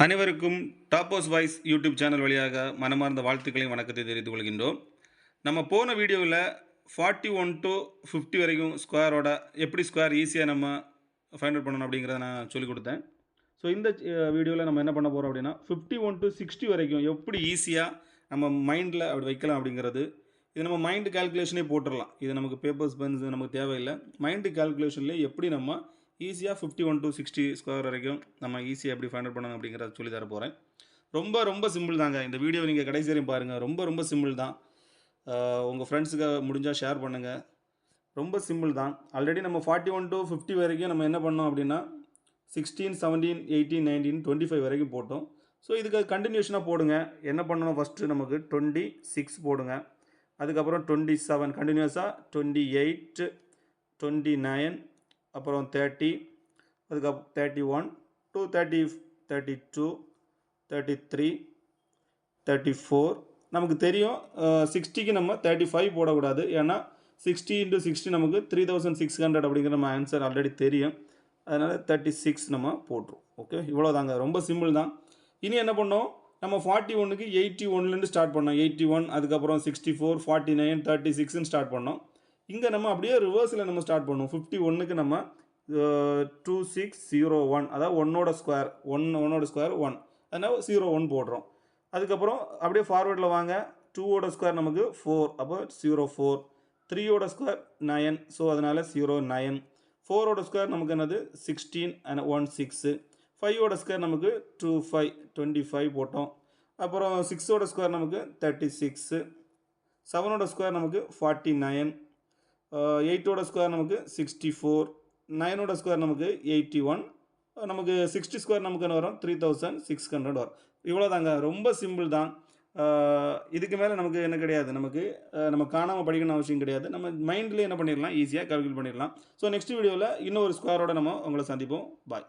அனைவருக்கும் டாப்போஸ் voice YouTube channel வழியாக மனமார்ந்த வாழ்த்துக்களையும் வணக்கத்தை தெரிவித்துக் கொள்கின்றோம். நம்ம போன வீடியோவில் 41 to 50 வரைக்கும் ஸ்கொயரோட எப்படி ஸ்கொயர் ஈஸியாக நம்ம ஃபைண்ட் அவுட் பண்ணணும் அப்படிங்கிறத நான் சொல்லிக் கொடுத்தேன். ஸோ இந்த வீடியோவில் நம்ம என்ன பண்ண போகிறோம் அப்படின்னா 51 to 60 வரைக்கும் எப்படி ஈஸியாக நம்ம மைண்டில் அப்படி வைக்கலாம் அப்படிங்கிறது. இது நம்ம மைண்டு கால்குலேஷனே போட்டுடலாம். இது நமக்கு பேப்பர்ஸ் பென்ஸ் நமக்கு தேவையில்லை. மைண்டு கால்குலேஷன்லேயே எப்படி நம்ம ஈஸியாக 51 to 60 ஸ்கொயர் வரைக்கும் நம்ம ஈஸியாக எப்படி ஃபைண்ட் அவுட் பண்ணணும் அப்படிங்கிறத சொல்லி தர போகிறேன். ரொம்ப சிம்பிள் தாங்க. இந்த வீடியோ நீங்கள் கடைசி வரையும் பாருங்கள். ரொம்ப சிம்பிள் தான். உங்கள் ஃப்ரெண்ட்ஸுக்கு முடிஞ்சால் ஷேர் பண்ணுங்கள். ரொம்ப சிம்பிள் தான். ஆல்ரெடி நம்ம 41 to 50 வரைக்கும் நம்ம என்ன பண்ணோம் அப்படின்னா 16, 17, 18, 19, 25 வரைக்கும் போட்டோம். ஸோ இதுக்கு கண்டினியூஷனாக போடுங்க. என்ன பண்ணணும், ஃபஸ்ட்டு நமக்கு 26 போடுங்க. அதுக்கப்புறம் 27 கண்டினியூஸாக 28, 29, அப்புறம் 30, அதுக்கப்புறம் 31 to 30, 32, 33, 34. நமக்கு தெரியும் 60க்கு நம்ம 35 போடக்கூடாது. ஏன்னா 60 into 60 நமக்கு 3600 அப்படிங்கிற நம்ம ஆன்சர் ஆல்ரெடி தெரியும். அதனால் 36 நம்ம போட்டுரும். ஓகே, இவ்வளோ தாங்க. ரொம்ப சிம்பிள் தான். இனி என்ன பண்ணோம், நம்ம 41க்கு 81லேருந்து ஸ்டார்ட் பண்ணோம். 81, அதுக்கப்புறம் 64, 49, 36ன்னு ஸ்டார்ட் பண்ணோம். இங்கே நம்ம அப்படியே ரிவர்ஸில் நம்ம ஸ்டார்ட் பண்ணுவோம். 51க்கு நம்ம 2601, அதாவது ஒன்னோட ஸ்கொயர் 1 அதனால் 01 போடுறோம். அதுக்கப்புறம் அப்படியே ஃபார்வேர்டில் வாங்க. 2ஓட ஸ்கொயர் நமக்கு 4, அப்போ 04. 3ஓட ஸ்கொயர் 9, ஸோ அதனால் 09. 4ஓட ஸ்கொயர் நமக்கு என்னது 16 and 16. 5ஓட ஸ்கொயர் நமக்கு 25 போட்டோம். அப்புறம் 6ஓட ஸ்கொயர் நமக்கு 36. 7ஓட ஸ்கொயர் நமக்கு 49. 8ஓட ஸ்கொயர் நமக்கு 64. 9ஓட ஸ்கொயர் நமக்கு 81. நமக்கு 60 ஸ்கொயர் நமக்கு என்ன வரும், 3600 வரும். இவ்வளோ தாங்க. ரொம்ப சிம்பிள் தான். இதுக்கு மேலே நமக்கு என்ன கிடையாது. நம்ம காணாமல் படிக்கணும் அவசியம் கிடையாது. நம்ம மைண்ட்லேயே என்ன பண்ணிடலாம், ஈஸியாக கால்குலேட் பண்ணிடலாம். ஸோ நெக்ஸ்ட் வீடியோவில் இன்னொரு ஸ்கொயரோட நம்ம உங்களை சந்திப்போம். பாய்.